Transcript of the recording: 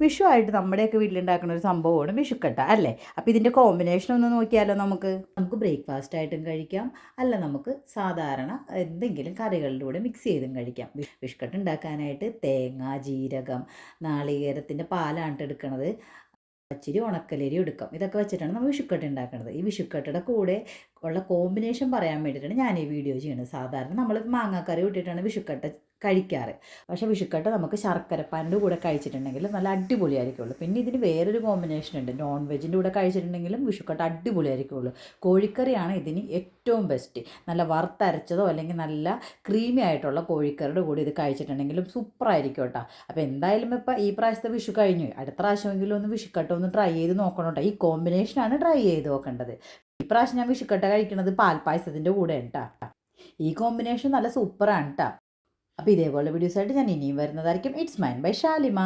വിഷുവായിട്ട് നമ്മുടെയൊക്കെ വീട്ടിലുണ്ടാക്കുന്ന ഒരു സംഭവമാണ് വിഷുക്കട്ട അല്ലേ. അപ്പോൾ ഇതിൻ്റെ കോമ്പിനേഷൻ ഒന്ന് നോക്കിയാലോ. നമുക്ക് ബ്രേക്ക്ഫാസ്റ്റ് ആയിട്ടും കഴിക്കാം, അല്ല നമുക്ക് സാധാരണ എന്തെങ്കിലും കറികളുടെ കൂടെ മിക്സ് ചെയ്തും കഴിക്കാം. വിഷുക്കട്ട ഉണ്ടാക്കാനായിട്ട് തേങ്ങ, ജീരകം, നാളികേരത്തിൻ്റെ പാലാണ് എടുക്കുന്നത്. പച്ചരി, ഉണക്കലരി എടുക്കാം. ഇതൊക്കെ വെച്ചിട്ടാണ് നമ്മൾ വിഷുക്കട്ട ഉണ്ടാക്കുന്നത്. ഈ വിഷുക്കട്ടയുടെ കൂടെ ഉള്ള കോമ്പിനേഷൻ പറയാൻ വേണ്ടിയിട്ടാണ് ഞാൻ ഈ വീഡിയോ ചെയ്യുന്നത്. സാധാരണ നമ്മൾ മാങ്ങാക്കറി ഇട്ടിട്ടാണ് വിഷുക്കട്ട കഴിക്കാറ്. പക്ഷേ വിഷുക്കട്ട നമുക്ക് ശർക്കരപ്പാനിൻ്റെ കൂടെ കഴിച്ചിട്ടുണ്ടെങ്കിൽ നല്ല അടിപൊളിയായിരിക്കുള്ളൂ. പിന്നെ ഇതിന് വേറൊരു കോമ്പിനേഷൻ ഉണ്ട്. നോൺ വെജിൻ്റെ കൂടെ കഴിച്ചിട്ടുണ്ടെങ്കിലും വിഷുക്കട്ട അടിപൊളിയായിരിക്കുള്ളൂ. കോഴിക്കറിയാണ് ഇതിന് ഏറ്റവും ബെസ്റ്റ്. നല്ല വറുത്തരച്ചതോ അല്ലെങ്കിൽ നല്ല ക്രീമി ആയിട്ടുള്ള കോഴിക്കറിയുടെ കൂടെ ഇത് കഴിച്ചിട്ടുണ്ടെങ്കിലും സൂപ്പറായിരിക്കും കേട്ടോ. അപ്പോൾ എന്തായാലും ഇപ്പോൾ ഈ പ്രാവശ്യത്തെ വിഷു കഴിഞ്ഞു. അടുത്ത പ്രാവശ്യമെങ്കിലും ഒന്ന് വിഷുക്കട്ട ഒന്ന് ട്രൈ ചെയ്ത് നോക്കണം കേട്ടോ. ഈ കോമ്പിനേഷനാണ് ട്രൈ ചെയ്ത് നോക്കേണ്ടത്. ഇപ്രാവശ്യം ഞാൻ വിഷുക്കട്ട കഴിക്കുന്നത് പാൽപ്പായസത്തിൻ്റെ കൂടെ കേട്ടോ. ഈ കോമ്പിനേഷൻ നല്ല സൂപ്പറാണ് കേട്ടോ. അപ്പോൾ ഇതേപോലെ വീഡിയോസായിട്ട് ഞാൻ ഇനിയും വരുന്നതായിരിക്കും. It's mine by Shalimar.